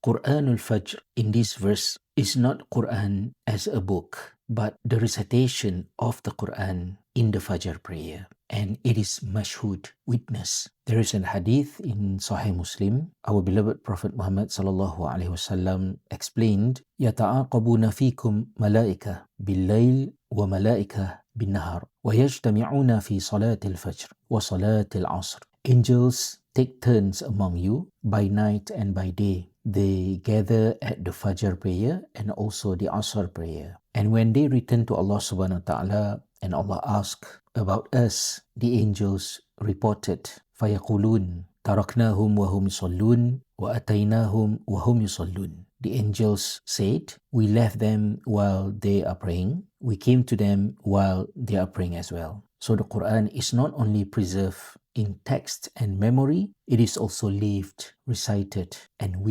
Quranul Fajr in this verse is not Quran as a book, but the recitation of the Quran in the Fajr prayer. And it is mashhud, witness. There is an hadith in Sahih Muslim. Our beloved Prophet Muhammad sallallahu alaihi wasallam explained, "Yata'aqabuna fikum malaika bil-lail wa malaika bin-nahar wa yajtami'una fi salatil fajr wa salatil asr." Angels take turns among you by night and by day. They gather at the Fajr prayer and also the Asr prayer. And when they return to Allah subhanahu wa ta'ala and Allah asked about us, the angels reported, فَيَقُولُونَ تَرَكْنَاهُمْ وَهُمْ يُصَلُّونَ وَأَتَيْنَاهُمْ وَهُمْ يُصَلُّونَ. The angels said, we left them while they are praying. We came to them while they are praying as well. So the Quran is not only preserved in text and memory, it is also lived, recited, and